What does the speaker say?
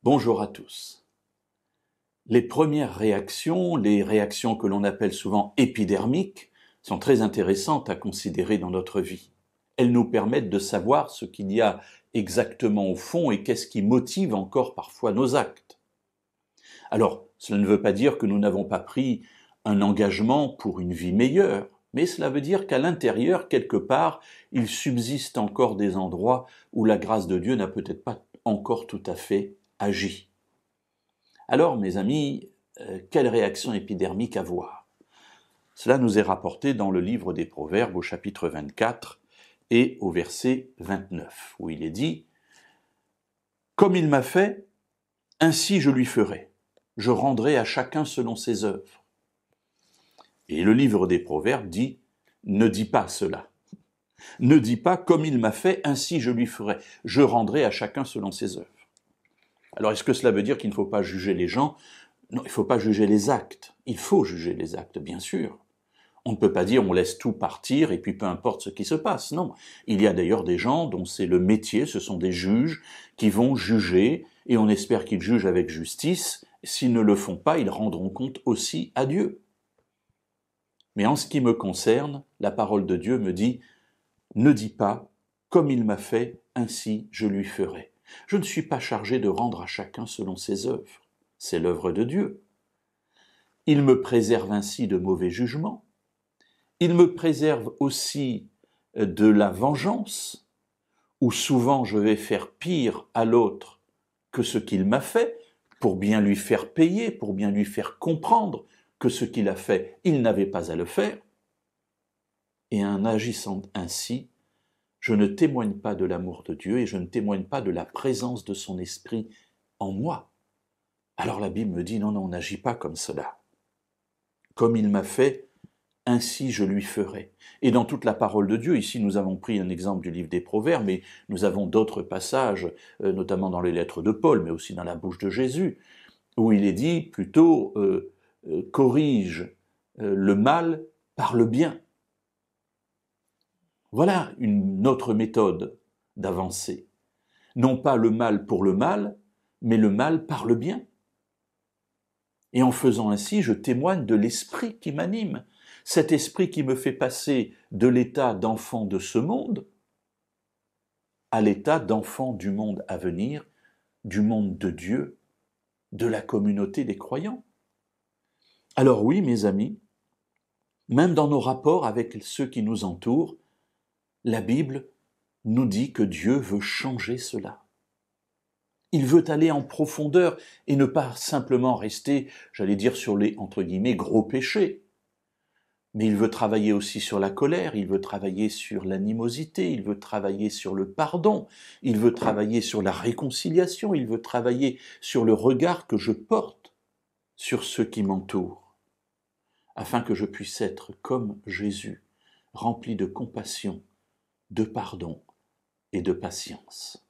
Bonjour à tous. Les premières réactions, les réactions que l'on appelle souvent épidermiques, sont très intéressantes à considérer dans notre vie. Elles nous permettent de savoir ce qu'il y a exactement au fond et qu'est-ce qui motive encore parfois nos actes. Alors, cela ne veut pas dire que nous n'avons pas pris un engagement pour une vie meilleure, mais cela veut dire qu'à l'intérieur, quelque part, il subsiste encore des endroits où la grâce de Dieu n'a peut-être pas encore tout à fait agi. Alors, mes amis, quelle réaction épidermique avoir? Cela nous est rapporté dans le livre des Proverbes au chapitre 24 et au verset 29, où il est dit « Comme il m'a fait, ainsi je lui ferai. Je rendrai à chacun selon ses œuvres. » Et le livre des Proverbes dit « Ne dis pas cela. Ne dis pas « Comme il m'a fait, ainsi je lui ferai. Je rendrai à chacun selon ses œuvres. » Alors, est-ce que cela veut dire qu'il ne faut pas juger les gens? Non, il ne faut pas juger les actes. Il faut juger les actes, bien sûr. On ne peut pas dire on laisse tout partir et puis peu importe ce qui se passe. Non. Il y a d'ailleurs des gens dont c'est le métier, ce sont des juges qui vont juger et on espère qu'ils jugent avec justice. S'ils ne le font pas, ils rendront compte aussi à Dieu. Mais en ce qui me concerne, la parole de Dieu me dit « Ne dis pas « Comme il m'a fait, ainsi je lui ferai ». Je ne suis pas chargé de rendre à chacun selon ses œuvres. C'est l'œuvre de Dieu. Il me préserve ainsi de mauvais jugements. Il me préserve aussi de la vengeance, où souvent je vais faire pire à l'autre que ce qu'il m'a fait, pour bien lui faire payer, pour bien lui faire comprendre que ce qu'il a fait, il n'avait pas à le faire. Et en agissant ainsi, je ne témoigne pas de l'amour de Dieu et je ne témoigne pas de la présence de son esprit en moi. Alors la Bible me dit, non, on n'agit pas comme cela. Comme il m'a fait, ainsi je lui ferai. Et dans toute la parole de Dieu, ici nous avons pris un exemple du livre des Proverbes, mais nous avons d'autres passages, notamment dans les lettres de Paul, mais aussi dans la bouche de Jésus, où il est dit plutôt corrige le mal par le bien. Voilà une autre méthode d'avancer. Non pas le mal pour le mal, mais le mal par le bien. Et en faisant ainsi, je témoigne de l'esprit qui m'anime, cet esprit qui me fait passer de l'état d'enfant de ce monde à l'état d'enfant du monde à venir, du monde de Dieu, de la communauté des croyants. Alors oui, mes amis, même dans nos rapports avec ceux qui nous entourent, la Bible nous dit que Dieu veut changer cela. Il veut aller en profondeur et ne pas simplement rester, j'allais dire, sur les, entre guillemets, gros péchés. Mais il veut travailler aussi sur la colère, il veut travailler sur l'animosité, il veut travailler sur le pardon, il veut travailler sur la réconciliation, il veut travailler sur le regard que je porte sur ceux qui m'entourent, afin que je puisse être comme Jésus, rempli de compassion, de pardon et de patience.